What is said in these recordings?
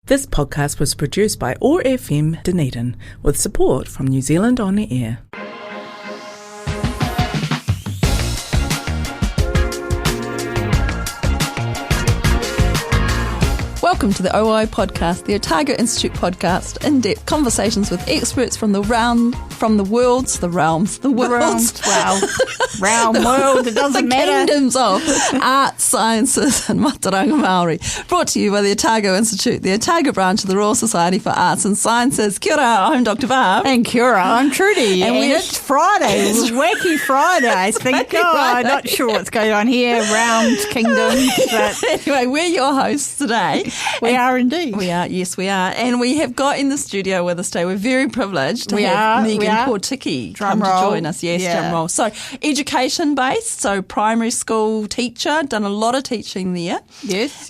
This podcast was produced by OAR FM Dunedin with support from New Zealand On Air. Welcome to the OI podcast, the Otago Institute podcast, in-depth conversations with experts from the realms, world, it doesn't matter. The kingdoms of arts, sciences and Mataranga Māori. Brought to you by the Otago Institute, the Otago branch of the Royal Society for Arts and Sciences. Kia ora, I'm Dr Barb. And kia ora, I'm Trudi. And it's Friday. It's Wacky Friday. Thank God. Not sure what's going on here, realms, kingdoms. But anyway, we're your hosts today. We are indeed. We are, yes we are. And we have got in the studio with us today, we're very privileged to have Megan Potiki come to join us. Yes, drum roll. So education based, so primary school teacher, done a lot of teaching there. Yes.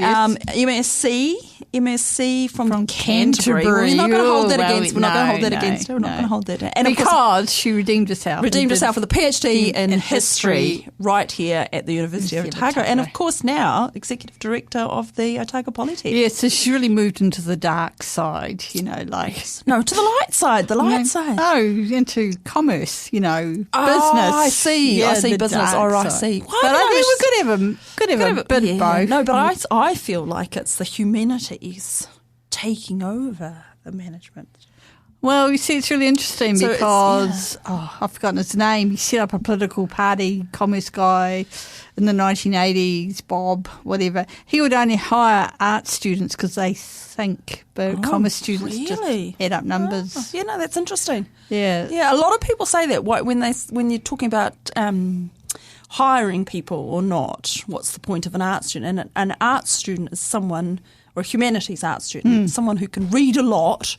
MSc from Canterbury. We're not going to hold that against her. We're not going to hold that. And because she redeemed herself. With a PhD in history right here at the University of Otago. And of course now Executive Director of the Otago Polytechnic. Yes, so she really moved into the dark side, Yes. No, to the light side, side. Oh, into commerce, business. I see. I see business. I see. But I think we could have a bit of both. No, but I feel like it's the humanities taking over the management. Well, you see, it's really interesting because, I've forgotten his name. He set up a political party, commerce guy in the 1980s, Bob, whatever. He would only hire art students because they think, but commerce students just add up numbers. Oh, yeah, no, that's interesting. Yeah. Yeah, a lot of people say that when you're talking about hiring people or not, what's the point of an art student? And an art student is someone, or a humanities art student, someone who can read a lot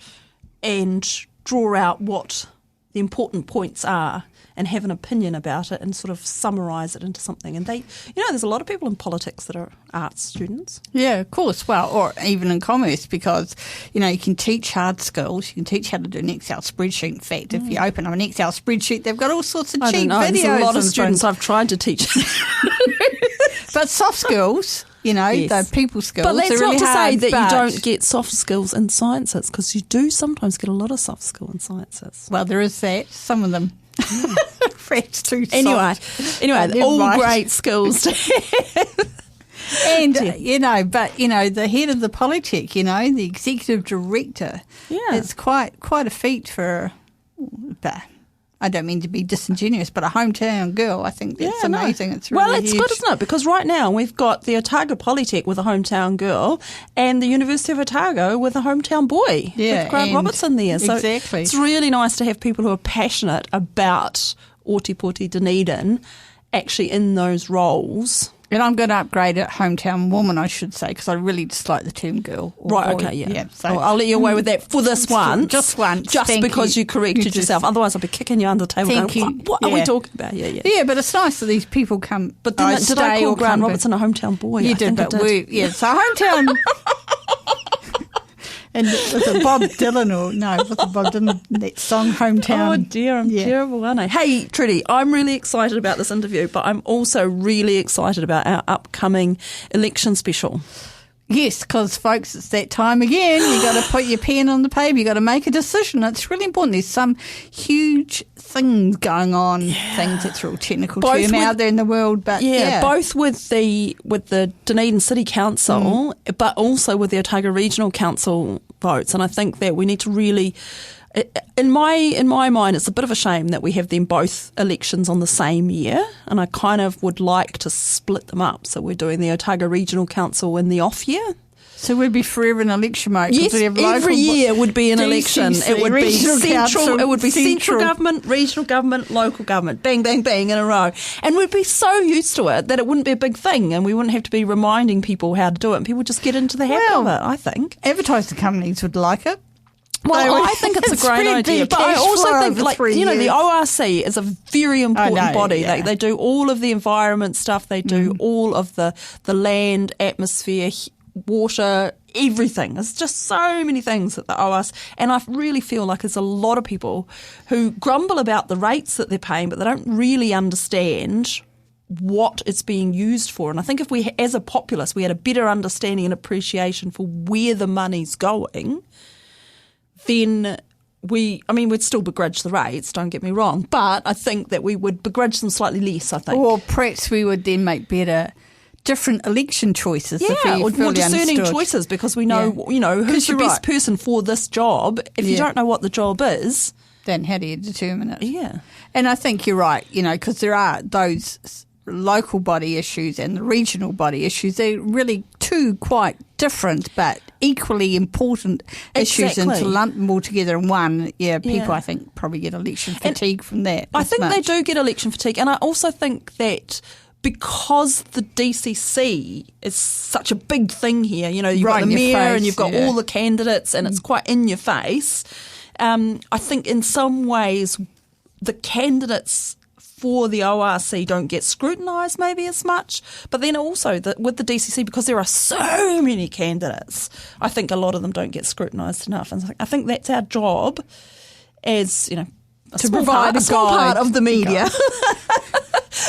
and draw out what the important points are and have an opinion about it and sort of summarise it into something. And there's a lot of people in politics that are arts students. Yeah, of course. Well, or even in commerce because, you can teach hard skills. You can teach how to do an Excel spreadsheet. In fact, if you open up an Excel spreadsheet, they've got all sorts of cheap videos. There's a lot of students I've tried to teach. But soft skills, yes. The people skills. But that's really not to say hard, that you don't get soft skills in sciences because you do sometimes get a lot of soft skill in sciences. Well, there is that. Some of them. Perhaps too soft. Anyway, all great skills to have. And, the head of the Polytech, the executive director, it's quite a feat for, I don't mean to be disingenuous, but a hometown girl, I think that's amazing. It's really it's huge. good, isn't it? Because right now we've got the Otago Polytech with a hometown girl and the University of Otago with a hometown boy, with Grant Robertson there. So exactly. It's really nice to have people who are passionate about Ōtepoti Dunedin actually in those roles. And I'm going to upgrade it hometown woman, I should say, because I really dislike the term girl. Right, boy. okay, yeah. So I'll let you away with that for this one. Just once. Just because you corrected yourself. Otherwise, I'll be kicking you under the table going, what are we talking about? Yeah. Yeah, but it's nice that these people come. But did I call Grant Robertson a hometown boy? You did, but so hometown. And was it Bob Dylan was it Bob Dylan, that song Hometown? Oh dear, I'm terrible, aren't I? Hey Trudi, I'm really excited about this interview, but I'm also really excited about our upcoming election special. Yes, because folks, it's that time again. You got to put your pen on the paper. You got to make a decision. It's really important. There's some huge things going on. Things that's real technical term out there in the world, but both with the Dunedin City Council, but also with the Otago Regional Council votes. And I think that we need to really. In my mind, it's a bit of a shame that we have them both elections on the same year, and I kind of would like to split them up. So we're doing the Otago Regional Council in the off year. So we'd be forever an election, mate. Yes, every year would be an election. It would be central. It would be central government, regional government, local government. Bang, bang, bang in a row, and we'd be so used to it that it wouldn't be a big thing, and we wouldn't have to be reminding people how to do it. And people would just get into the habit of it. I think advertising companies would like it. Well, I think it's a great idea, but I also think, the ORC is a very important body. Yeah. They do all of the environment stuff. They do all of the land, atmosphere, water, everything. There's just so many things at the ORC, and I really feel like there's a lot of people who grumble about the rates that they're paying, but they don't really understand what it's being used for. And I think if we, as a populace, we had a better understanding and appreciation for where the money's going, then we'd still begrudge the rates, don't get me wrong, but I think that we would begrudge them slightly less, I think. Or perhaps we would then make different election choices. Or more discerning choices, because we know, who's the best person for this job. If you don't know what the job is, then how do you determine it? Yeah. And I think you're right, because there are those local body issues and the regional body issues. They're really two quite different but equally important issues, and to lump them all together in one, people I think probably get election fatigue from that. I think they do get election fatigue, and I also think that because the DCC is such a big thing here, you've got the mayor and you've got all the candidates, and it's quite in your face. I think in some ways the candidates for the ORC don't get scrutinised maybe as much, but then also with the DCC, because there are so many candidates, I think a lot of them don't get scrutinised enough. And I think that's our job as, to provide a small part of the media.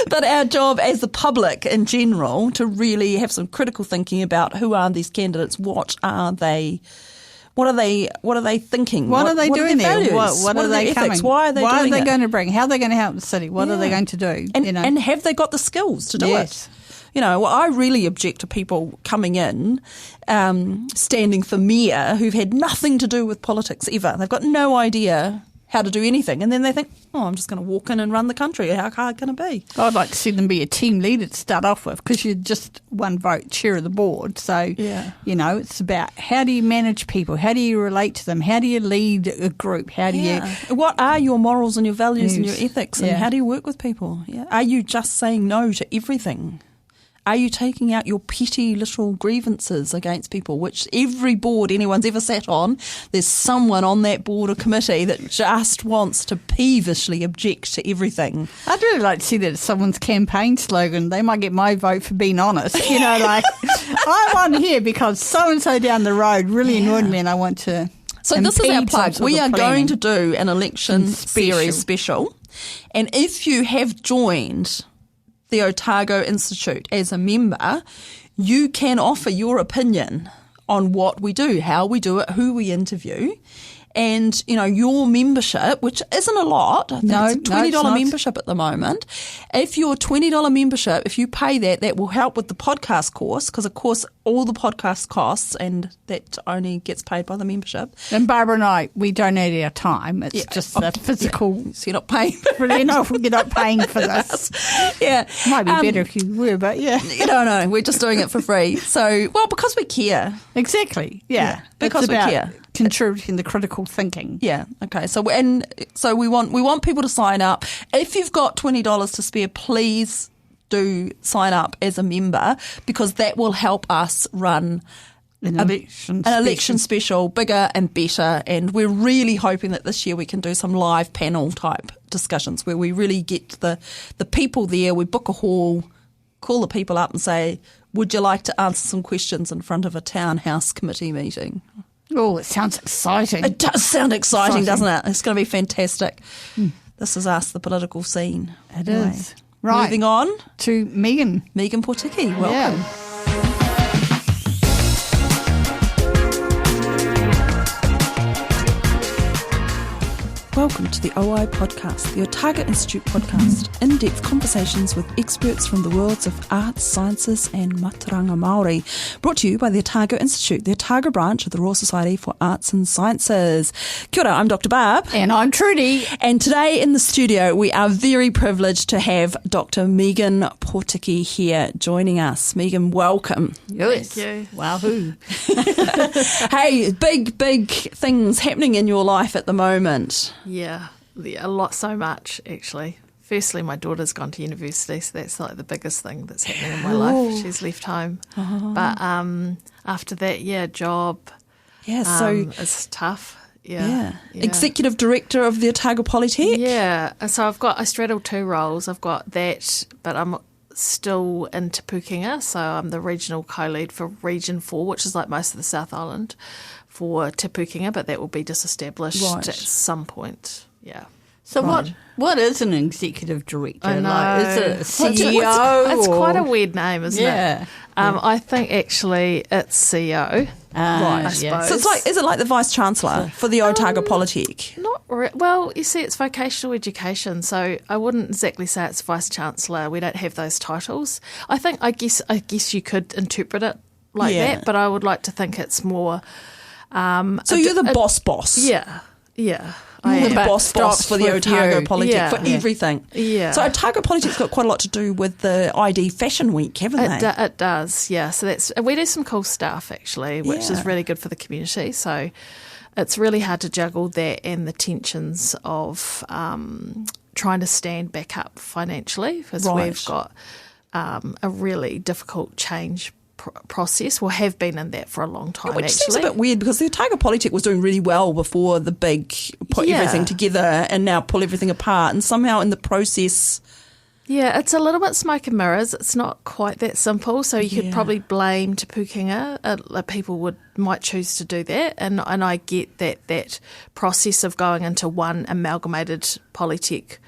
But our job as the public in general to really have some critical thinking about who are these candidates, what are they thinking? What are they doing there? What are they coming? Ethics? Why are they going to bring? How are they going to help the city? What are they going to do? And have they got the skills to do it? I really object to people coming in, standing for mayor, who've had nothing to do with politics ever. They've got no idea how to do anything, and then they think, I'm just going to walk in and run the country. How hard can it be? I'd like to see them be a team leader to start off with, because you're just one vote chair of the board. So, it's about how do you manage people? How do you relate to them? How do you lead a group? How do you... What are your morals and your values and your ethics, and how do you work with people? Yeah. Are you just saying no to everything? Are you taking out your petty little grievances against people, which every board anyone's ever sat on, there's someone on that board or committee that just wants to peevishly object to everything. I'd really like to see that as someone's campaign slogan. They might get my vote for being honest. I want to hear because so-and-so down the road really annoyed me, and I want to... So this is our plug. We are going to do an election series special. And if you have joined the Otago Institute as a member, you can offer your opinion on what we do, how we do it, who we interview. And, your membership, which isn't a lot, I think it's a $20 membership at the moment. If your $20 membership, if you pay that will help with the podcast course, because, of course, all the podcast costs, and that only gets paid by the membership. And Barbara and I, we donate our time. It's just the physical... Yeah. So you're not paying for it. You're not paying for this. Yeah. Might be better if you were, but yeah. No, we're just doing it for free. So, because we care. Exactly, yeah. Because we care. Contributing the critical thinking. Yeah. Okay. So we want people to sign up. If you've got $20 to spare, please do sign up as a member, because that will help us run an election special, bigger and better. And we're really hoping that this year we can do some live panel type discussions where we really get the people there. We book a hall, call the people up and say, would you like to answer some questions in front of a townhouse committee meeting? Oh, it sounds exciting. It does sound exciting, doesn't it? It's going to be fantastic. This is us, the political scene. It is. Right. Moving on to Megan. Megan Potiki, welcome. Yeah. Welcome to the OI podcast, the Otago Institute podcast, in-depth conversations with experts from the worlds of arts, sciences and mataranga Māori, brought to you by the Otago Institute, the Otago branch of the Royal Society for Arts and Sciences. Kia ora, I'm Dr Barb. And I'm Trudi. And today in the studio we are very privileged to have Dr Megan Potiki here joining us. Megan, welcome. Yes. Thank you. Wahoo. Hey, big things happening in your life at the moment. Yeah, a lot, so much actually. Firstly, my daughter's gone to university, so that's like the biggest thing that's happening in my life. She's left home. But after that, job. Yeah, so it's tough. Yeah. Executive Director of the Otago Polytechnic. Yeah, so I straddle two roles. I've got that, but I'm still in Te Pukenga, so I'm the regional co-lead for Region 4, which is like most of the South Island, for Te Pukenga, but that will be disestablished at some point. Yeah. So what is an executive director? I know. Like, is it a CEO? It's quite a weird name, isn't it? I think actually it's CEO. Right. I suppose. So it's like, is it like the Vice Chancellor for the Otago Polytechnic? Well, you see, it's vocational education, so I wouldn't exactly say it's Vice Chancellor. We don't have those titles. I guess you could interpret it like that, but I would like to think it's more. So you're the boss. Yeah. I am the boss for the Otago Polytechnic for Yeah. everything. Yeah. So Otago Polytechnic's got quite a lot to do with the ID Fashion Week, haven't they? It does, yeah. So we do some cool stuff actually, which is really good for the community. So it's really hard to juggle that and the tensions of trying to stand back up financially because we've got a really difficult change process, or have been in that for a long time. Which actually seems a bit weird because the Otago Polytechnic was doing really well before the big put everything together and now pull everything apart, and somehow in the process. Yeah, it's a little bit smoke and mirrors. It's not quite that simple. So you could probably blame Te Pukenga. People might choose to do that, and I get that process of going into one amalgamated Polytech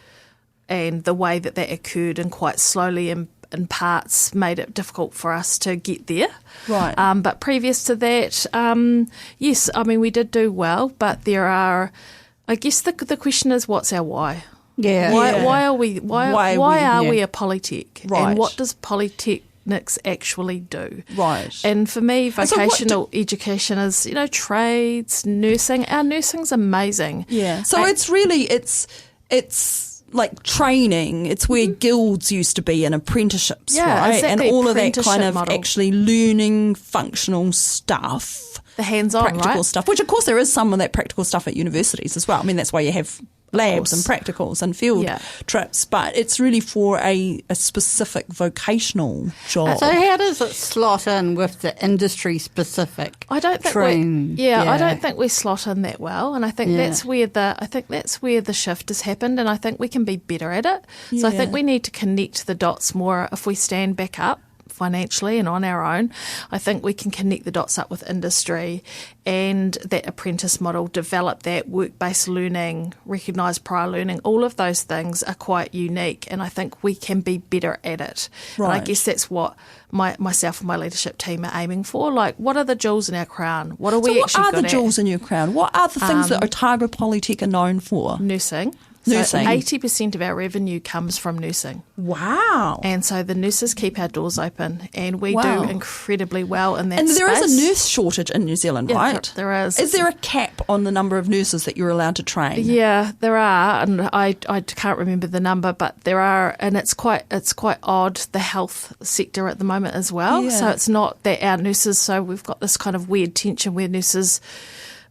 and the way that occurred and quite slowly in parts made it difficult for us to get there. Right. But previous to that, yes, I mean, we did do well, but there are, I guess the question is, what's our why? Yeah. Why are we a Polytech? Right. And what does Polytechnics actually do? Right. And for me, vocational education is, trades, nursing. Our nursing's amazing. Yeah. So it's really, it's like training. It's where guilds used to be and apprenticeships, right? Exactly. And all of that kind of model. actually learning functional stuff. The hands-on, practical stuff, which of course there is some of that practical stuff at universities as well. I mean, that's why you have labs and practicals and field trips, but it's really for a specific vocational job. So how does it slot in with the industry specific? I don't think I don't think we slot in that well, and I think that's where the shift has happened, and I think we can be better at it. So I think we need to connect the dots more. If we stand back up financially and on our own, I think we can connect the dots up with industry and that apprentice model, develop that work-based learning, recognised prior learning. All of those things are quite unique, and I think we can be better at it. Right. And I guess that's what myself and my leadership team are aiming for. Like, what are the jewels in our crown? What are we actually good at? What are the jewels in your crown? What are the things that Otago Polytech are known for? Nursing. Nursing. So 80% of our revenue comes from nursing. Wow. And so the nurses keep our doors open, and we do incredibly well in that space. And there is a space. nurse shortage in New Zealand, right? There is. Is there a cap on the number of nurses that you're allowed to train? Yeah, there are, and I can't remember the number, but there are, and it's quite odd, the health sector at the moment as well. Yeah. So it's not that our nurses, so we've got this kind of weird tension where nurses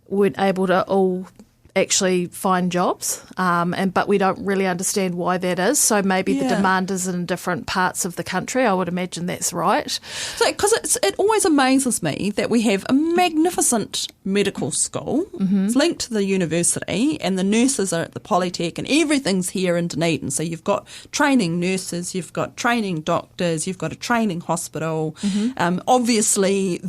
weren't able to all actually find jobs, but we don't really understand why that is. So maybe the demand is in different parts of the country. I would imagine that's right. So, because it always amazes me that we have a magnificent medical school. Mm-hmm. It's linked to the university, and the nurses are at the Polytech, and everything's here in Dunedin. So you've got training nurses, you've got training doctors, you've got a training hospital. Mm-hmm. Obviously,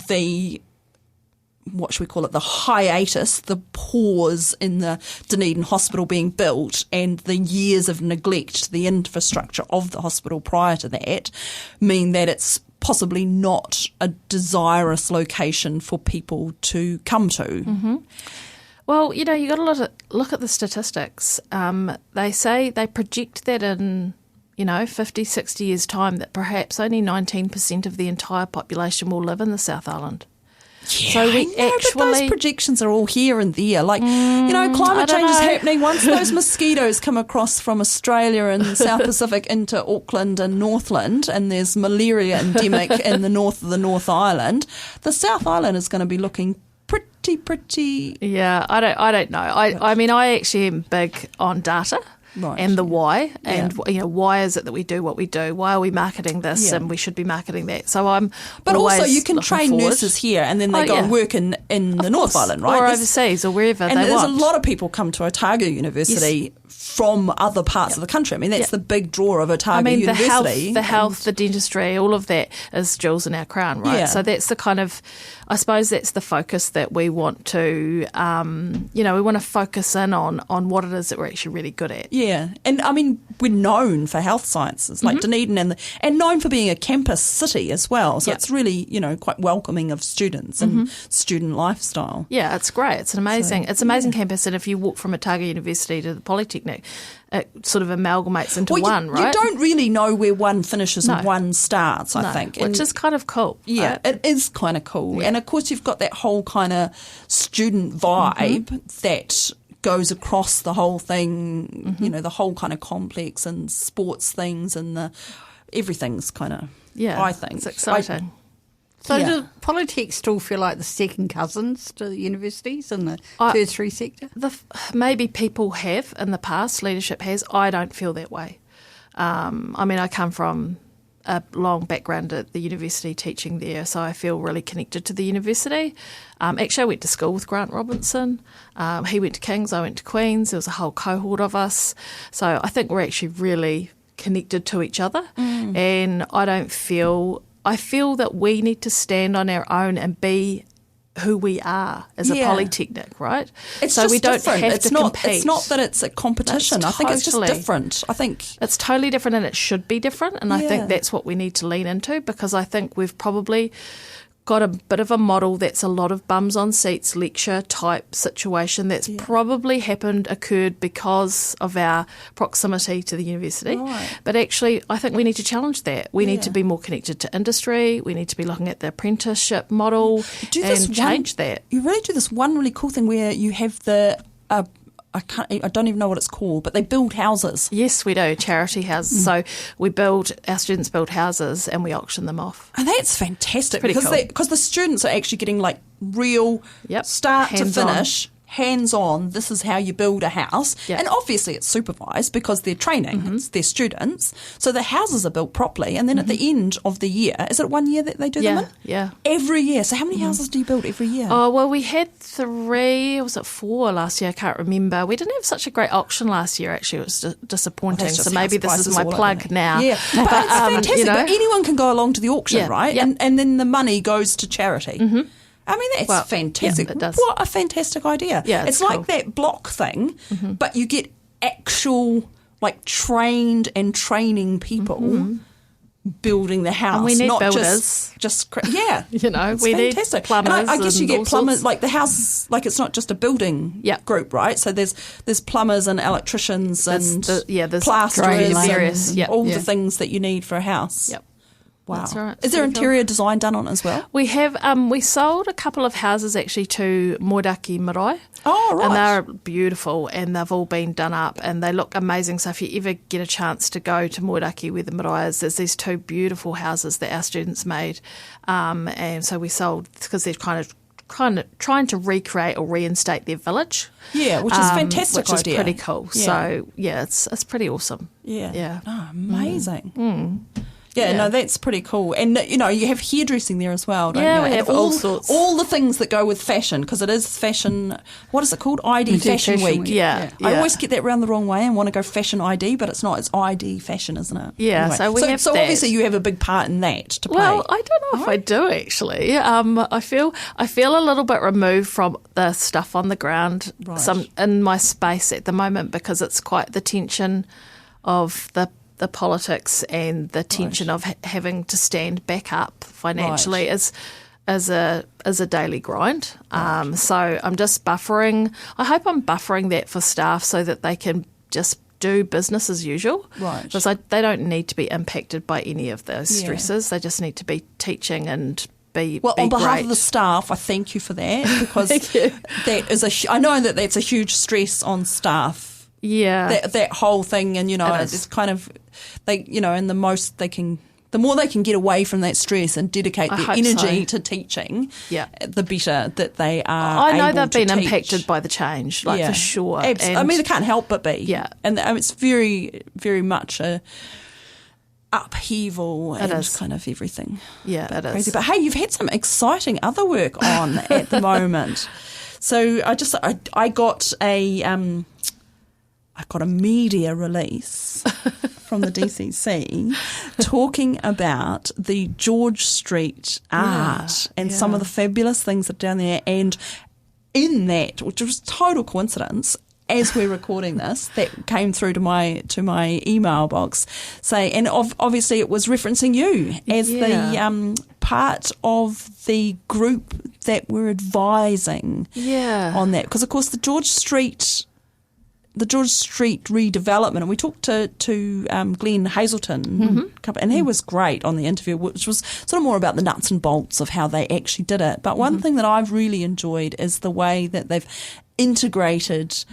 what should we call it, the hiatus, the pause in the Dunedin hospital being built and the years of neglect to the infrastructure of the hospital prior to that mean that it's possibly not a desirous location for people to come to. Mm-hmm. Well, you got to look at the statistics. They say they project that in 50, 60 years' time that perhaps only 19% of the entire population will live in the South Island. Yeah, so we but those projections are all here and there. Like, climate change is happening. Once those mosquitoes come across from Australia and the South Pacific into Auckland and Northland, and there's malaria endemic in the north of the North Island, the South Island is going to be looking pretty. Yeah, I don't know. I mean, I actually am big on data. Right. And the why, and why is it that we do what we do? Why are we marketing this, and we should be marketing that? So But also, you can train nurses here, and then they go and work in the North Island, right? Or overseas, or wherever and they want. And there's a lot of people come to Otago University from other parts of the country. I mean, that's the big draw of Otago University. The health, the dentistry, all of that is jewels in our crown, right? Yeah. So that's the kind of, I suppose that's the focus that we want to, we want to focus in on what it is that we're actually really good at. Yeah. And I mean, we're known for health sciences, like Dunedin, and known for being a campus city as well. So it's really, quite welcoming of students and student lifestyle. Yeah, it's great. It's an amazing campus. And if you walk from Otago University to the Polytechnic, it sort of amalgamates into one, right? You don't really know where one finishes and one starts, I think. Which is kind of cool. Yeah, right? It is kind of cool. Yeah. And of course you've got that whole kind of student vibe that goes across the whole thing, the whole kind of complex and sports things and everything's kind of, I think. It's exciting. So do Polytech still feel like the second cousins to the universities in the tertiary sector? Maybe people have in the past, leadership has. I don't feel that way. I come from a long background at the university teaching there, so I feel really connected to the university. Actually, I went to school with Grant Robinson. He went to King's, I went to Queen's. There was a whole cohort of us. So I think we're actually really connected to each other. And I feel that we need to stand on our own and be who we are as a polytechnic, right? It's so just we don't different. have It's to not, compete. It's not that it's a competition. I think it's just different. I think it's totally different, and it should be different. And I think that's what we need to lean into, because I think we've probably got a bit of a model that's a lot of bums on seats lecture type situation that's probably occurred because of our proximity to the university. Right. But actually, I think we need to challenge that. We need to be more connected to industry. We need to be looking at the apprenticeship model and change that. You really do this one really cool thing where you have I don't even know what it's called, but they build houses. Yes, we do, charity houses. So our students build houses and we auction them off. And that's fantastic Pretty because the students are actually getting like real start to finish, hands-on, this is how you build a house. Yep. And obviously it's supervised because they're training, it's their students. So the houses are built properly. And then at the end of the year, is it 1 year that they do them in? Yeah. Every year. So how many houses do you build every year? Oh, well, we had 3, or was it 4 last year? I can't remember. We didn't have such a great auction last year, actually. It was disappointing. So maybe this is my plug now. Yeah. But it's fantastic. But anyone can go along to the auction, right? Yeah. And then the money goes to charity. I mean, that's fantastic. Yeah, it does. What a fantastic idea. Yeah, it's like that block thing, but you get actual, like, trained and training people building the house. And we need not builders. we need plumbers. And I guess you get plumbers, sorts. like the house, like it's not just a building group, right? So there's plumbers and electricians and there's plasterers various, and all the things that you need for a house. Yep. Wow. That's right. Is there interior design done on it as well? We have. We sold a couple of houses actually to Moeraki Marae. Oh, right. And they're beautiful and they've all been done up and they look amazing. So if you ever get a chance to go to Moeraki where the Marae is, there's these 2 beautiful houses that our students made. And so we sold because they're kind of trying to recreate or reinstate their village. Yeah, which is a fantastic which idea. Is pretty cool. Yeah. So, it's pretty awesome. Yeah. Yeah. Oh, amazing. Yeah, no, that's pretty cool. And, you have hairdressing there as well, don't you? Yeah, we have all sorts. All the things that go with fashion, because it is fashion, what is it called? ID Fashion Week. Yeah. I always get that round the wrong way and want to go fashion ID, but it's not. It's ID fashion, isn't it? Yeah, anyway. so we have So that. obviously you have a big part in that to play. Well, I don't know if I do, actually. I feel a little bit removed from the stuff on the ground in my space at the moment because it's quite the tension of the politics and the tension of having to stand back up financially as a daily grind. So I'm just buffering. I hope I'm buffering that for staff so that they can just do business as usual. Right. Because they don't need to be impacted by any of those stresses. They just need to be teaching and be on behalf great. of the staff, I thank you for that because that is I know that that's a huge stress on staff. Yeah, that whole thing, and it's kind of and the more they can get away from that stress and dedicate their energy to teaching, the better that they are. I know able they've to been teach. impacted by the change, for sure. I mean, they can't help but be. Yeah, and it's very, very much a upheaval and kind of everything. Yeah, it crazy. is. But hey, you've had some exciting other work on at the moment. So I got a. I got a media release from the DCC talking about the George Street art and some of the fabulous things that are down there. And in that, which was total coincidence, as we're recording this, that came through to my email box, and obviously it was referencing you as the part of the group that were advising on that, because of course the George Street redevelopment, and we talked to Glenn Hazelton, and he was great on the interview, which was sort of more about the nuts and bolts of how they actually did it. But one thing that I've really enjoyed is the way that they've integrated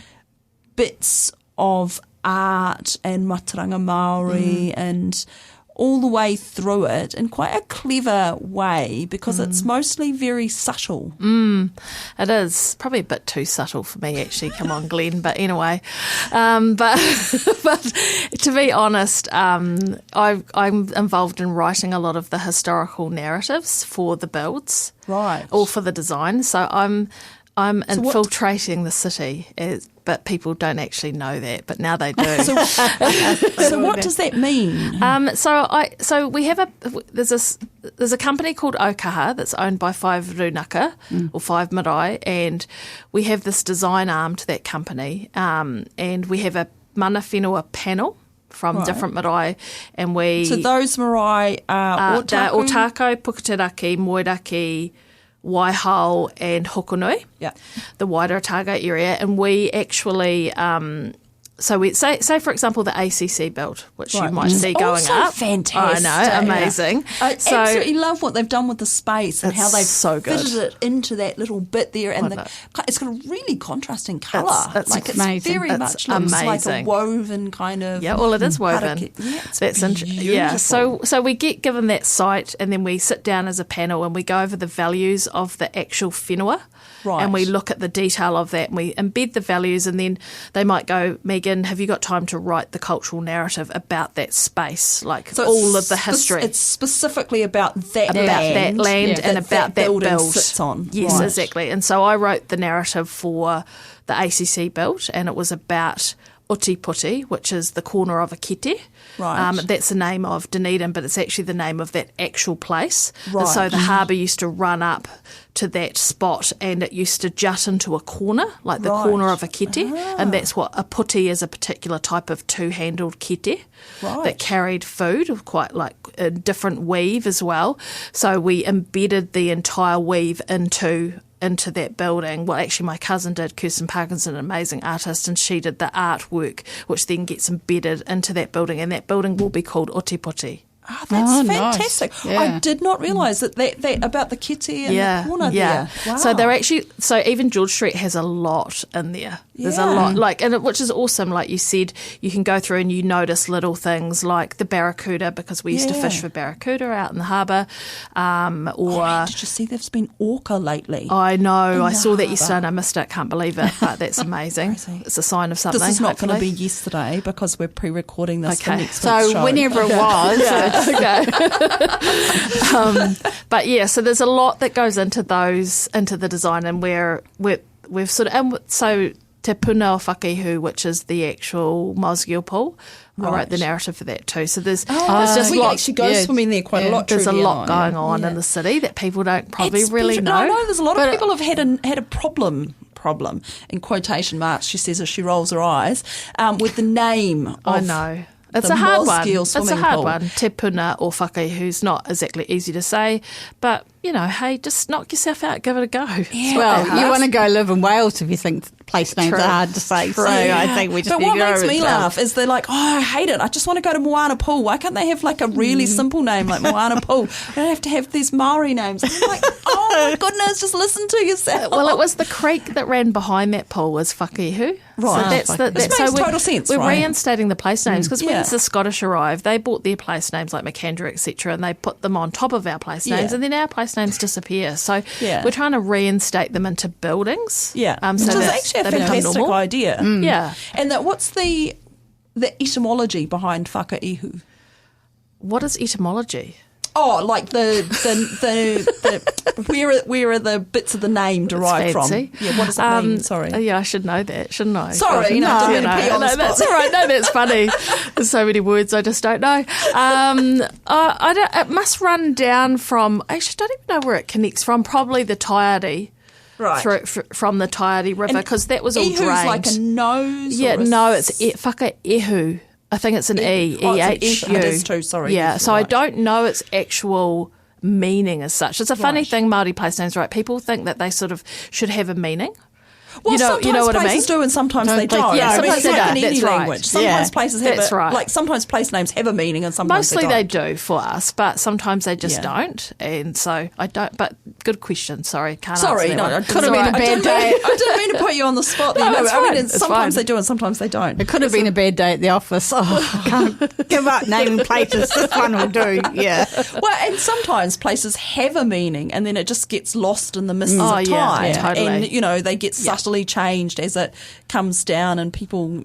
bits of art and mataranga Māori and all the way through it in quite a clever way, because it's mostly very subtle. It is probably a bit too subtle for me, actually. Come on, Glenn. But anyway, but to be honest, I'm involved in writing a lot of the historical narratives for the builds, right, or for the design. So I'm infiltrating the city, but people don't actually know that, but now they do. So what does that mean? So we have there's a company called Okaha that's owned by 5 runaka or 5 marae, and we have this design arm to that company, and we have a mana whenua panel from different marae, and so those marae are Otago, Puketeraki, Moeraki, Waihao and Hokonui, the wider Otago area, and we actually so we say for example the ACC build, which you might see going also up. Fantastic. I know, amazing. I absolutely love what they've done with the space and how they've so good. fitted it into that little bit there, and it's got a really contrasting colour. It's amazing. Very much looks like a woven kind of. Yeah, well, it is woven. That's beautiful. So we get given that site, and then we sit down as a panel and we go over the values of the actual whenua. Right. And we look at the detail of that, and we embed the values, and then they might go, Megan, have you got time to write the cultural narrative about that space, so all of the history? It's specifically about that land and about that build sits on. Yes, exactly. And so I wrote the narrative for the ACC build, and it was about Oti, which is the corner of a kete. Right. That's the name of Dunedin, but it's actually the name of that actual place. Right. And so the harbour used to run up to that spot, and it used to jut into a corner, like the corner of a kete. And that's what a puti is, a particular type of two-handled kete that carried food, quite like a different weave as well. So we embedded the entire weave into that building. Well, actually, my cousin did, Kirsten Parkinson, an amazing artist, and she did the artwork, which then gets embedded into that building, and that building will be called Otipoti. Oh, that's fantastic. Nice. Yeah. I did not realise that about the kitty and the corner there. Wow. So they're actually, even George Street has a lot in there. There's a lot, which is awesome. Like you said, you can go through and you notice little things like the barracuda, because we used to fish for barracuda out in the harbour. Did you see there's been orca lately? I know. I saw that yesterday and I missed it. Can't believe it. But that's amazing. It's a sign of something. This is not going to be yesterday because we're pre-recording this for next so week's show. Whenever it was. Okay. But yeah, so there's a lot that goes into the design, and we've sort of, so Te Puna o Whakaehu, which is the actual Mosgiel pool. I wrote the narrative for that too. So there's just we actually go swimming there quite a lot. There's a lot going on in the city that people don't probably really know. No, there's a lot of people have had a problem in quotation marks, she says as she rolls her eyes, with the name of I know. It's a hard one. It's a hard one. Te Puna o Whakaehu's not exactly easy to say, but, hey, just knock yourself out, give it a go. Yeah. Well, you want to go live in Wales if you think place names are hard to say. True. So I think we just But need what to go makes me with laugh is they're like, I hate it. I just want to go to Moana Pool. Why can't they have like a really simple name like Moana Pool? I don't have to have these Maori names. I'm like, oh my goodness, just listen to yourself. Well, it was the creek that ran behind that pool was Whakaehu. Right. So this makes total sense. We're reinstating the place names because when Yeah. the Scottish arrived, they bought their place names like McAndrew, etc., and they put them on top of our place names, and then our place names disappear. So we're trying to reinstate them into buildings. Yeah, so which is actually a fantastic idea. Yeah. And what's the etymology behind Whakaehu? What is etymology? Oh, like the where are the bits of the name derived from? Yeah, what does that mean? Sorry. Yeah, I should know that, shouldn't I? Sorry, I didn't mean to put you on the spot. That's all right. No, that's funny. There's so many words I just don't know. I don't. It must run down from. Actually, I don't even know where it connects from. Probably the Taieri. Right. From the Taieri River, because that was all Ehu's drained. like a nose? Yeah, no, it's Whakaehu. I think it's an E. E-H-U. It is too, sorry. Yeah, so right. I don't know its actual meaning as such. It's a funny thing, Māori place names, right? People think that they sort of should have a meaning. Well, sometimes places do and sometimes they don't. Yeah, sometimes they don't. In any That's right. language. Sometimes places have That's right. Like sometimes place names have a meaning and sometimes Mostly they don't. they do for us, but sometimes they just don't. And so I don't. But good question. Sorry, can't Sorry, answer no, that it could have been a bad day. I didn't mean to put you on the spot there. No, I mean, it's sometimes fine. they do and sometimes they don't. It could have been a bad day at the office. Oh, I can't give up naming places. This one will do. Yeah. Well, and sometimes places have a meaning and then it just gets lost in the mists of time. Yeah, totally. And, they get subtly changed as it comes down and people,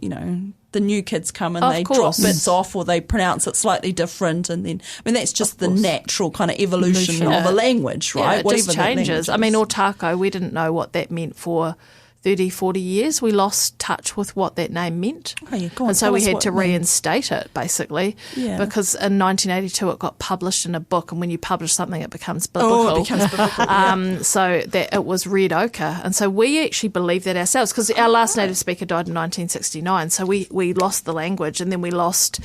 the new kids come and they drop bits off or they pronounce it slightly different. And then, that's just the natural kind of evolution of a language, right? Yeah, it just changes. I mean, Otago, we didn't know what that meant for 30, 40 years. We lost touch with what that name meant. Oh, yeah, go on, and so tell we us had what to it means. reinstate it, basically, because in 1982 it got published in a book, and when you publish something it becomes biblical. Oh, it becomes biblical, So that it was Red Ochre. And so we actually believed that ourselves, because our last native speaker died in 1969, so we lost the language and then we lost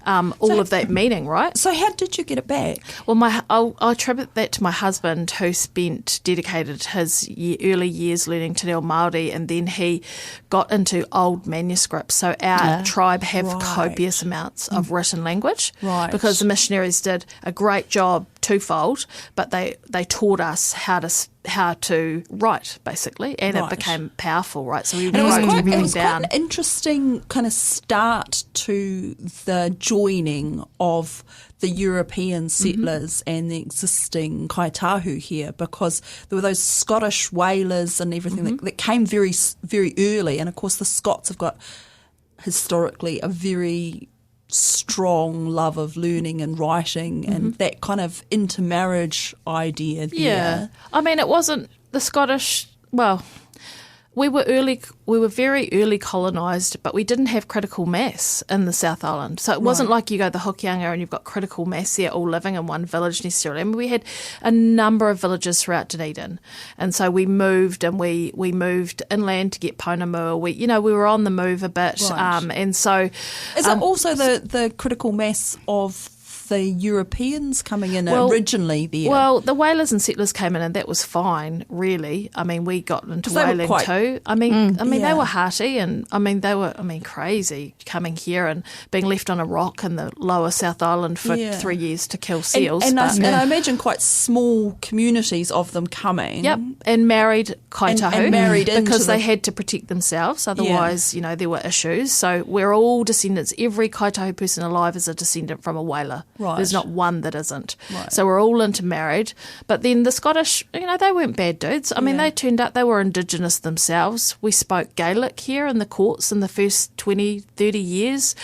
all of that meaning, right? So how did you get it back? Well, I'll attribute that to my husband, who dedicated his early years learning te reo Māori, and then he got into old manuscripts. So our tribe have copious amounts of written language, because the missionaries did a great job twofold, but they taught us how to write, basically, and it became powerful, right? So we wrote everything it was down. quite an interesting kind of start to the joining of the European settlers and the existing Kāi Tahu here, because there were those Scottish whalers and everything that came very, very early. And of course the Scots have got historically a very strong love of learning and writing and that kind of intermarriage idea there. Yeah. I mean, it wasn't the Scottish, well, we were very early colonised, but we didn't have critical mass in the South Island. So it wasn't like you go to Hokianga and you've got critical mass there all living in one village necessarily. I mean, we had a number of villages throughout Dunedin. And so we moved and we moved inland to get Puna. We were on the move a bit. Right. And so... Is it also the critical mass of the Europeans coming in originally there? Well, the whalers and settlers came in and that was fine, really. I mean, we got into whaling too. I mean, they were hearty and they were crazy coming here and being left on a rock in the lower South Island for 3 years to kill seals. And I imagine quite small communities of them coming. Yep, and married Kāi Tahu and married because they had to protect themselves. Otherwise, there were issues. So we're all descendants. Every Kāi Tahu person alive is a descendant from a whaler. Right. There's not one that isn't. Right. So we're all intermarried. But then the Scottish, they weren't bad dudes. I mean, they turned out they were Indigenous themselves. We spoke Gaelic here in the courts in the first 20, 30 years.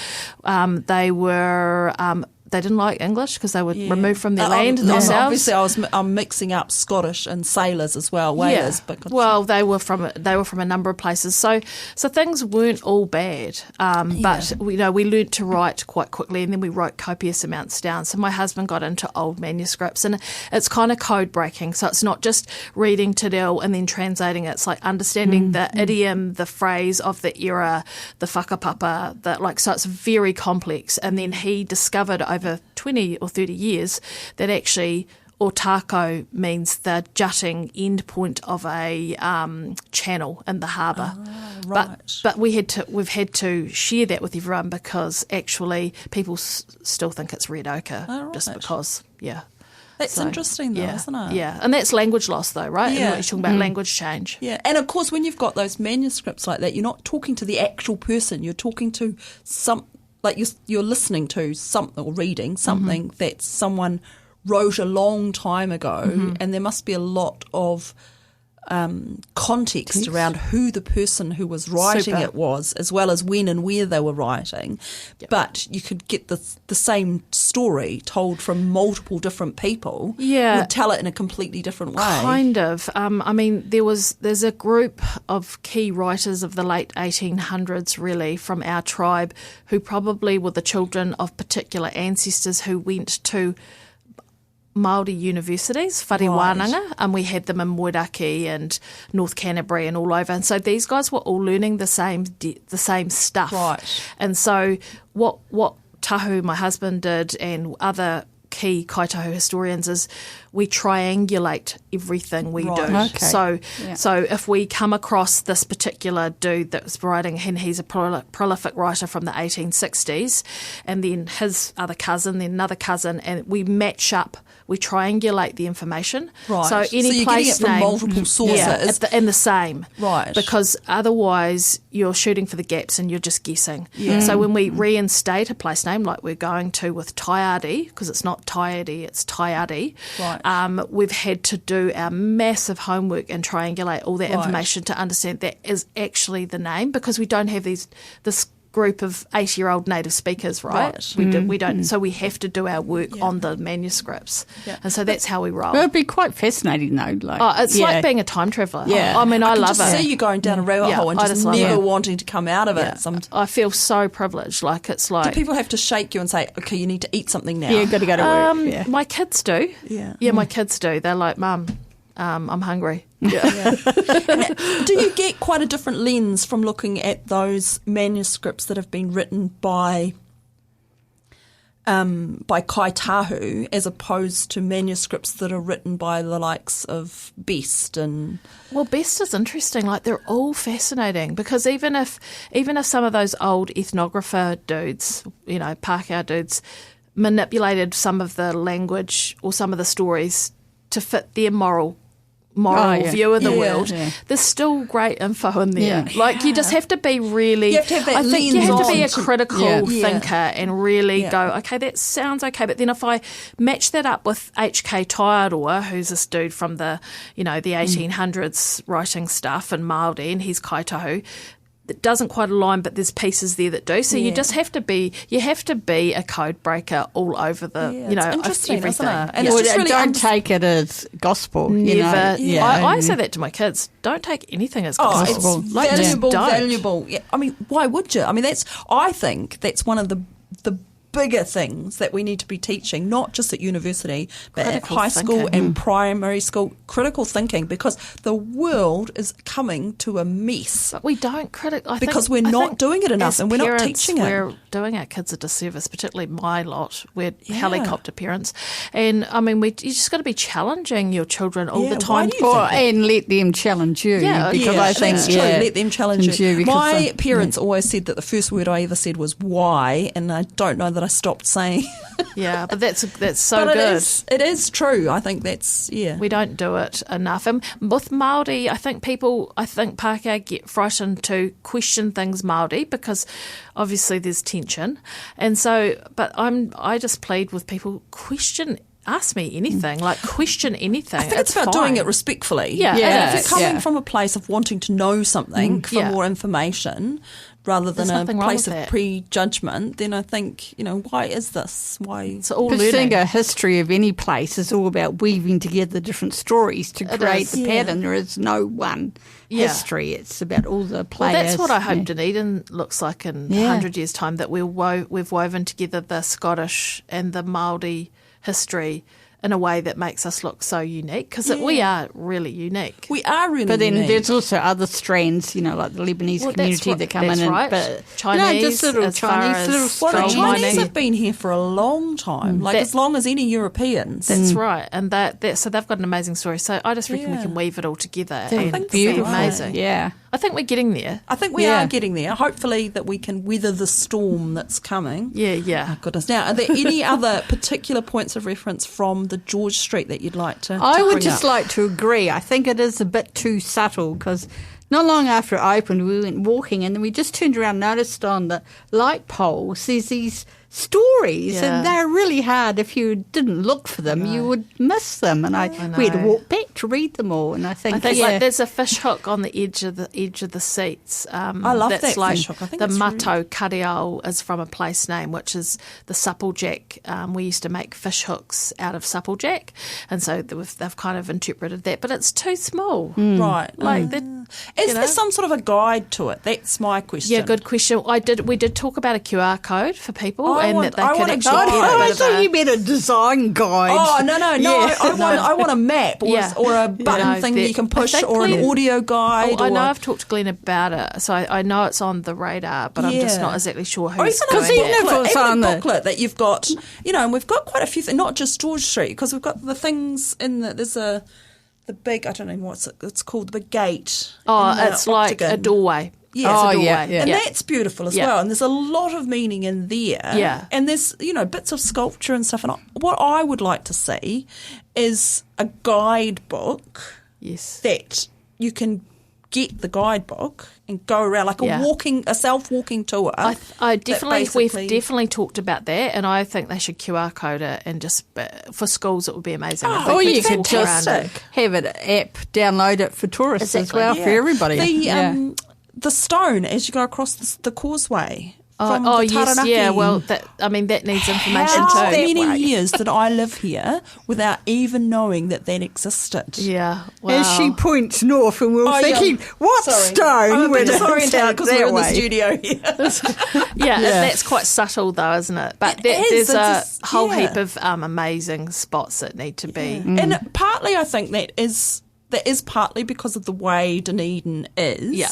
They didn't like English because they were removed from their land themselves. Obviously, I'm mixing up Scottish and sailors as well, whalers. Yeah. Because well, they were from a number of places, so things weren't all bad. But we learnt to write quite quickly, and then we wrote copious amounts down. So my husband got into old manuscripts, and it's kind of code breaking. So it's not just reading te reo and then translating it. It's like understanding the idiom, the phrase of the era, the whakapapa. So it's very complex. And then he discovered over 20 or 30 years that actually Otago means the jutting end point of a channel in the harbour. Right. But we've had to share that with everyone because actually people still think it's Red Ochre just because, That's interesting though, isn't it? Yeah, and that's language loss though, right? Yeah. And you're talking about language change. Yeah, and of course when you've got those manuscripts like that, you're not talking to the actual person, you're talking to you're listening to something or reading something that someone wrote a long time ago, and there must be a lot of context around who the person who was writing it was, as well as when and where they were writing. Yep. But you could get the same story told from multiple different people. Yeah. Would tell it in a completely different way. Kind of. I mean, there's a group of key writers of the late 1800s, really, from our tribe, who probably were the children of particular ancestors who went to Māori universities, whare wānanga, and we had them in Moeraki and North Canterbury and all over. And so these guys were all learning the same stuff. Right. And so what Tahu, my husband, did, and other key Kāi Tahu historians, is we triangulate everything we do. Okay. So if we come across this particular dude that was writing, and he's a prolific writer from the 1860s, and then his other cousin, then another cousin, and we match up, we triangulate the information. Right. So any you're place getting it from name, multiple sources. and the same. Right. Because otherwise you're shooting for the gaps and you're just guessing. Yeah. So when we reinstate a place name, like we're going to with Taiadi, because it's not Taiadi, it's Taiadi, right. We've had to do our massive homework and triangulate all that information to understand that is actually the name, because we don't have this group of 80-year-old native speakers, right? We don't. So we have to do our work on the manuscripts, and so that's how we roll. Well, it'd be quite fascinating, though. It's like being a time traveller. Yeah. I mean, I love just it. see you going down a rabbit hole and just never wanting to come out of it. I feel so privileged. Like it's like, do people have to shake you and say, "Okay, you need to eat something now"? Yeah, got to go to work. My kids do. Yeah, my kids do. They're like, "Mum, I'm hungry." Yeah. Do you get quite a different lens from looking at those manuscripts that have been written by Kāi Tahu as opposed to manuscripts that are written by the likes of Best and? Well, Best is interesting. Like they're all fascinating, because even if some of those old ethnographer dudes, Pākehā dudes, manipulated some of the language or some of the stories to fit their moral view of the world, there's still great info in there. You just have to be really, you have to have that I think you have to be a lens critical thinker and really go, okay, that sounds okay, but then if I match that up with H.K. Taiaroa, who's this dude from the 1800s writing stuff in Māori, and he's Kāi Tahu, it doesn't quite align, but there's pieces there that do. So you just have to be a code breaker all over the, interesting, everything. Isn't it? And it's just really don't take it as gospel. Never. I say that to my kids. Don't take anything as gospel. It's valuable. Yeah. I mean, why would you? I mean, I think that's one of the bigger things that we need to be teaching, not just at university, but critical at high school thinking. and primary school, critical thinking, because the world is coming to a mess. But we don't because we're not doing it enough, and we're not teaching it. We're doing our kids a disservice, particularly my lot. We're helicopter parents. And, I mean, you just got to be challenging your children all the time. And let them challenge you. Because I think, that's true. Let them challenge you. My parents always said that the first word I ever said was why, and I don't know that I stopped saying. Yeah, but that's so but good. It is true. I think that's, we don't do it enough. And with Māori, I think Pākehā get frightened to question things Māori, because obviously there's tension. And so, but I just plead with people, ask me anything, question anything. I think it's about doing it respectfully. Yeah. And if you're coming from a place of wanting to know something for more information, rather than a place of prejudgment, then I think, why is this? Why? It's all learning. Because I think a history of any place is all about weaving together different stories to create the pattern. There is no one history. It's about all the players. Well, that's what I hope Dunedin looks like in 100 years' time, that we've woven together the Scottish and the Māori history in a way that makes us look so unique, because we are really unique. We are really But then unique. there's also other strands, like the Lebanese community that come in. Right. But Chinese, just little as far Chinese, as the Chinese mining. have been here for a long time, as long as any Europeans. That's right, and so they've got an amazing story. So I just reckon we can weave it all together and it's amazing. Yeah. I think we're getting there. I think we are getting there. Hopefully that we can weather the storm that's coming. Yeah. Oh, goodness. Now, are there any other particular points of reference from the George Street that you'd like to I would bring just up? like to agree. I think it is a bit too subtle, because not long after it opened, we went walking and then we just turned around and noticed on the light poles there's these stories, Yeah. and they're really hard. If you didn't look for them, you would miss them. And we had to walk back to read them all. And I think like there's a fish hook on the edge of the seats. I love that's that like fish hook. I think the it's Mato Kariao is from a place name, which is the supplejack. We used to make fish hooks out of supplejack, and so they've kind of interpreted that, but it's too small, Right. Like Is there some sort of a guide to it? That's my question. Yeah, good question. We did talk about a QR code for people, that they I could want a actually guide. get a I bit of thought a... you meant a design guide. Oh, no. Yeah. I want a map or a button thing that you can push, or an audio guide. I know I've talked to Glenn about it, so I know it's on the radar, but I'm just not exactly sure who's Or doing even it. a booklet that you've got, and we've got quite a few things, not just George Street, because we've got the things there's the big, I don't know what it's called, the big gate. Oh, it's like a doorway. Yeah, Oh, it's a doorway. yeah, yeah. And that's beautiful as well. And there's a lot of meaning in there. Yeah. And there's, bits of sculpture and stuff. And what I would like to see is a guidebook Yes. that you can get the guidebook and go around like a self-walking tour. We've definitely talked about that, and I think they should QR code it, and just for schools it would be amazing. if they Or could you just could walk just around it. have an app, download it for tourists as well, for everybody. The stone as you go across the causeway. Yes, yeah. Well, that needs information How too. many years did I live here without even knowing that existed? Yeah. Wow. As she points north, and we're thinking, what stone? I'm a bit when it's disorientated out because we're in the that way? studio here. Yeah, that's quite subtle though, isn't it? But there's a whole heap of amazing spots that need to be. And partly I think that is partly because of the way Dunedin is. Yeah.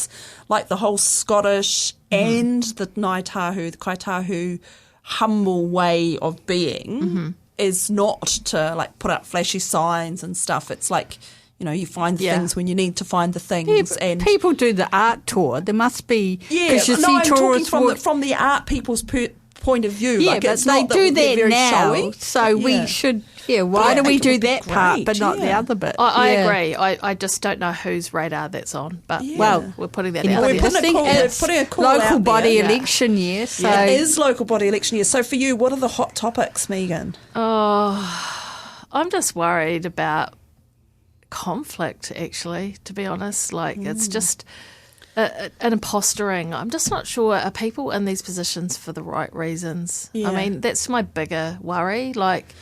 Like the whole Scottish and the Kāi Tahu humble way of being is not to like put up flashy signs and stuff. It's like, you find the things when you need to find the things. Yeah, and people do the art tour. There must be... Yeah, you see I'm talking tourists from the art people's point of view. Yeah, like, but it's they not do they're that very now, showy. so we should... Yeah, why do we do that part but not the other bit? I agree. I just don't know whose radar that's on. But well, we're putting that out anybody there. We're putting a call local out body there. election year. So It is local body election year. So for you, what are the hot topics, Megan? Oh, I'm just worried about conflict, actually, to be honest. Like, it's just an impostering. I'm just not sure, are people in these positions for the right reasons? Yeah. I mean, that's my bigger worry. Like,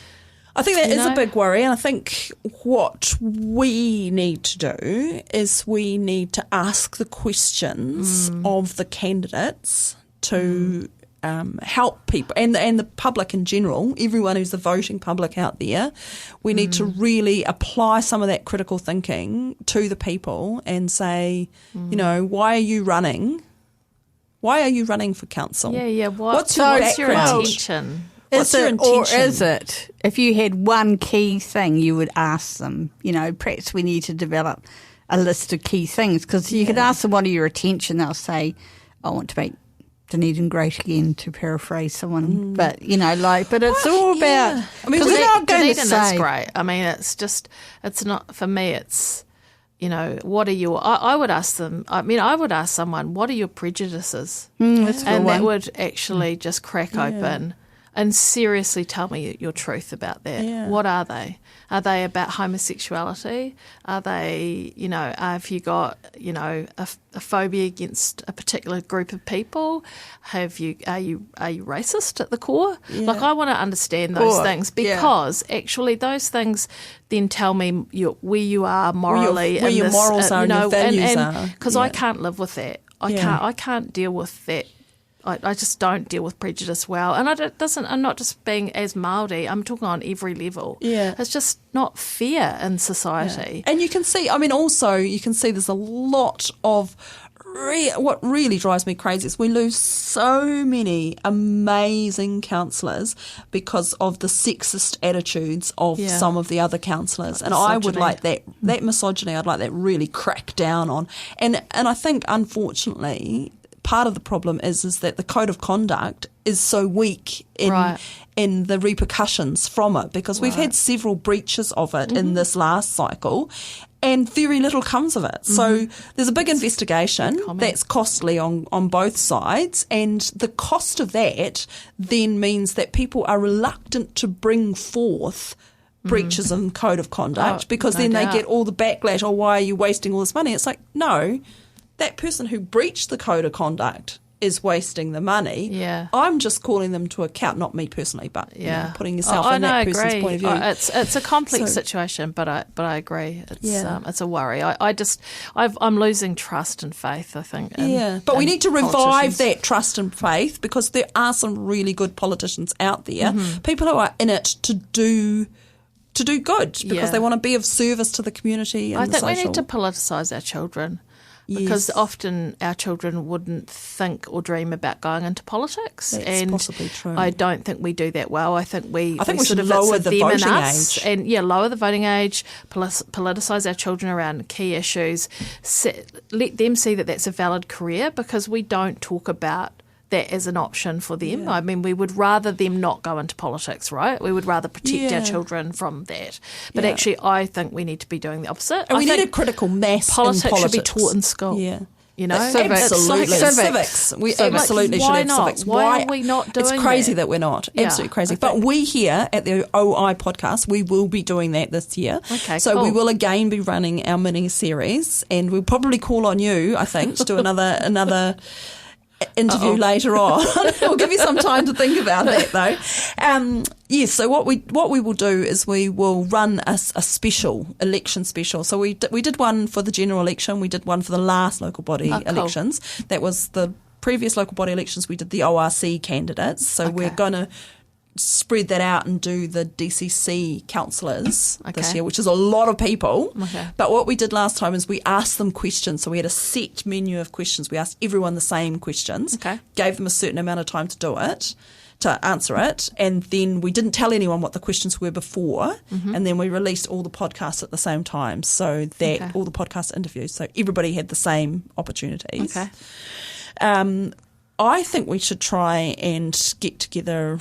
I think that is a big worry, and I think what we need to do is we need to ask the questions of the candidates to help people and the public in general, everyone who's the voting public out there. We need to really apply some of that critical thinking to the people and say, why are you running? Why are you running for council? Yeah. What's your background? intention? What's your intention? Or is it, if you had one key thing, you would ask them, perhaps we need to develop a list of key things, because you could ask them what are your intention, they'll say, I want to make Dunedin great again, to paraphrase someone. But, but it's all about... I mean, Dunedin is great. I mean, it's not, for me, it's, what are your... I would ask them, I would ask someone, what are your prejudices? That's a good and one. that would actually just crack open and seriously tell me your truth about that. Yeah. What are they? Are they about homosexuality? Are they, have you got, a phobia against a particular group of people? Are you racist at the core? Yeah. Like, I want to understand those things, because actually those things then tell me where you are morally, where your morals are and your values are. Because I can't live with that. I can't deal with that. I just don't deal with prejudice well. And I'm not just being as Māori, I'm talking on every level. Yeah. It's just not fair in society. And you can see, there's a lot of, what really drives me crazy is we lose so many amazing councillors because of the sexist attitudes of some of the other councillors. And I would like that misogyny, I'd like that really cracked down on. And I think, unfortunately, part of the problem is that the code of conduct is so weak in the repercussions from it, because we've had several breaches of it in this last cycle, and very little comes of it. So there's a big investigation that's costly on both sides, and the cost of that then means that people are reluctant to bring forth breaches in code of conduct because then they get all the backlash, why are you wasting all this money? It's like, no, that person who breached the code of conduct is wasting the money. Yeah. I'm just calling them to account, not me personally, but putting yourself in that person's point of view. It's a complex situation, but I agree. It's a worry. I'm losing trust and faith, I think. But we need to revive that trust and faith because there are some really good politicians out there, people who are in it to do good because they want to be of service to the community. And I think we need to politicise our children. Because often our children wouldn't think or dream about going into politics. That's possibly true. I don't think we do that well. I think we should lower the voting age. And lower the voting age, politicise our children around key issues, let them see that that's a valid career because we don't talk about that as an option for them. I mean, we would rather them not go into politics, right? We would rather protect our children from that. But actually, I think we need to be doing the opposite. And we need a critical mass politics in politics. Should be taught in school. Yeah. You know, absolutely. Civics. We absolutely should have civics. Why are we not doing that? It's crazy that we're not. Absolutely crazy. But we here at the OI podcast, we will be doing that this year. Okay, so cool. we will again be running our mini series, and we'll probably call on you, I think, to do another interview later on. We'll give you some time to think about that, though. So what we will do is we will run a election special. So we did one for the general election. We did one for the last local body elections. That was the previous local body elections. We did the ORC candidates. So we're going to spread that out and do the DCC councillors this year, which is a lot of people. But what we did last time is we asked them questions. So we had a set menu of questions. We asked everyone the same questions, gave them a certain amount of time to answer it, and then we didn't tell anyone what the questions were before, and then we released all the podcasts at the same time, so that all the podcast interviews, so everybody had the same opportunities. I think we should try and get together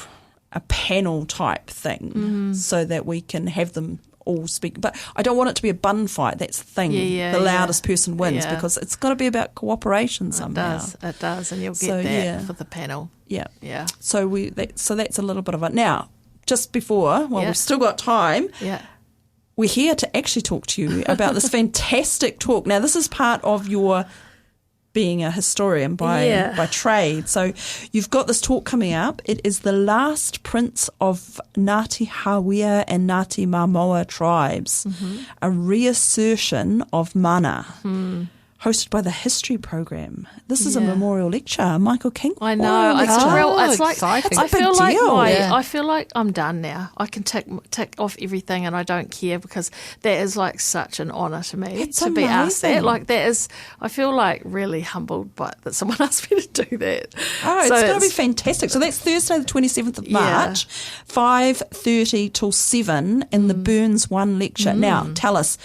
a panel type thing so that we can have them all speak. But I don't want it to be a bun fight. That's the thing. The loudest person wins because it's got to be about cooperation somehow. It does, and you'll get that for the panel. So that's a little bit of it. Now, just before, we've still got time. We're here to actually talk to you about this fantastic talk. Now, this is part of your being a historian by trade. So you've got this talk coming up. It is the last prince of Ngāti Hawea and Ngāti Mamoe tribes, a reassertion of mana. Hosted by the history program. This is a memorial lecture. Michael King. I know. It's like exciting. I feel like I'm done now. I can tick off everything, and I don't care because that is like such an honour to me to be asked that. Like that is. I feel like really humbled by that someone asked me to do that. Oh, so it's going to be fantastic. So that's Thursday, the 27th of March, 5:30 till 7 in the Burns 1 lecture. Now, tell us.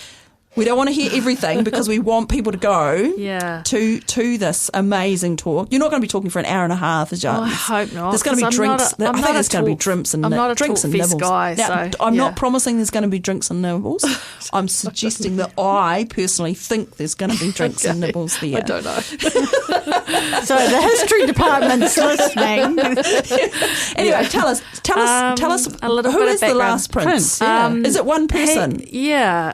We don't want to hear everything because we want people to go to this amazing talk. You're not going to be talking for an hour and a half, is you? I hope not. There's going to be drinks. I think there's going to be drinks and nibbles. Guy, now, I'm not promising there's going to be drinks and nibbles. I'm suggesting that I personally think there's going to be drinks and nibbles there. I don't know. So the history department's listening. Anyway, tell us a little who bit is of the background. Last Prince? Is it one person?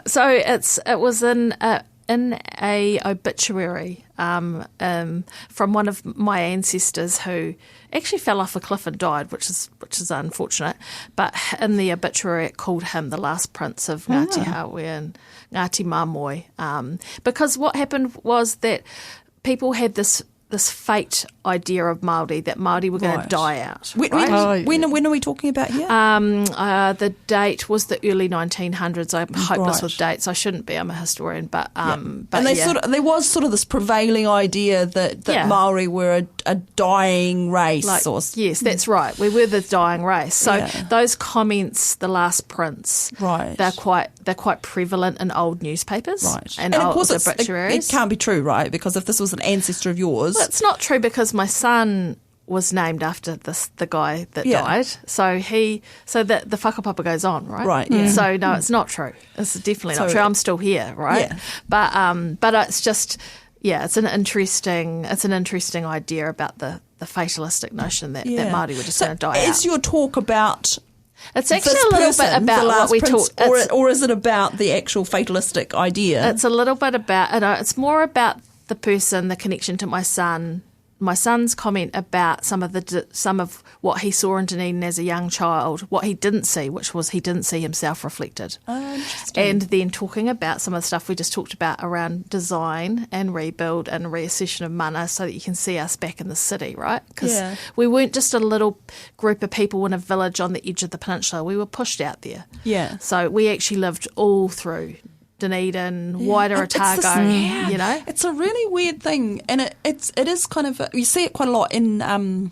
So it was in a obituary from one of my ancestors who actually fell off a cliff and died, which is unfortunate. But in the obituary, it called him the last prince of Ngāti Hawea and Ngāti Mamoe, because what happened was that people had this fate idea of Māori, that Māori were going to die out. When are we talking about here? The date was the early 1900s. I'm hopeless with dates. I shouldn't be. I'm a historian, but there was sort of this prevailing idea that Māori were a dying race. Yes, that's right. We were the dying race. So those comments, the last prince, they're quite prevalent in old newspapers, and of course obituaries. It can't be true, right? Because if this was an ancestor of yours, well, it's not true because my son was named after the guy that died. So that the whakapapa goes on, right? Right, yeah. So no, it's not true. It's definitely not true. I'm still here, right? Yeah. But it's just, it's an interesting idea about the fatalistic notion that Māori were just going to die out. Is your talk about... It's actually a little bit about what we talk, or is it about the actual fatalistic idea? It's a little bit about, it's more about the person, the connection to my son. My son's comment about some of what he saw in Dunedin as a young child, what he didn't see, which was he didn't see himself reflected. Oh, interesting. And then talking about some of the stuff we just talked about around design and rebuild and reassertion of mana so that you can see us back in the city, right? Because we weren't just a little group of people in a village on the edge of the peninsula. We were pushed out there. Yeah. So we actually lived all through Dunedin, wider Otago, you know? It's a really weird thing, and it is kind of, you see it quite a lot in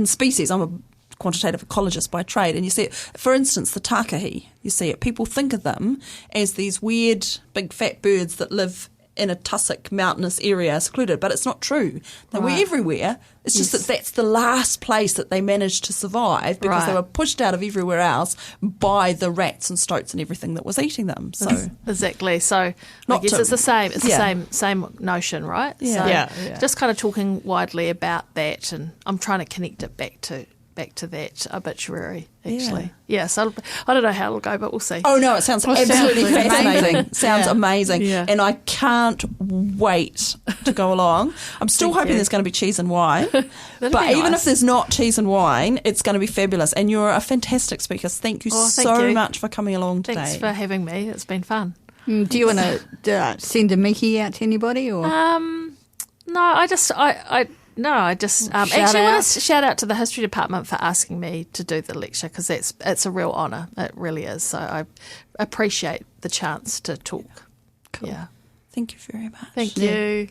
species. I'm a quantitative ecologist by trade, and you see it, for instance, the takahi, you see it. People think of them as these weird, big, fat birds that live in a tussock, mountainous area, secluded, but it's not true. They were everywhere. It's just that that's the last place that they managed to survive because they were pushed out of everywhere else by the rats and stoats and everything that was eating them. So exactly. So I guess it's the same. It's the same notion, right? Yeah. So just kind of talking widely about that, and I'm trying to connect it back to that obituary, actually. Yeah, so I don't know how it'll go, but we'll see. Oh, no, it sounds absolutely fascinating. Sounds amazing. Yeah. And I can't wait to go along. I'm still hoping there's going to be cheese and wine. But even if there's not cheese and wine, it's going to be fabulous. And you're a fantastic speaker. Thank you so much for coming along today. Thanks for having me. It's been fun. Do you want to send a Mickey out to anybody? Or No, I just actually want to shout out to the history department for asking me to do the lecture, because it's a real honour. It really is. So I appreciate the chance to talk. Cool. Yeah. Thank you very much. Thank you.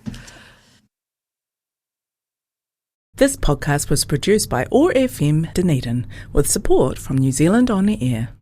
This podcast was produced by OAR FM Dunedin with support from New Zealand On the Air.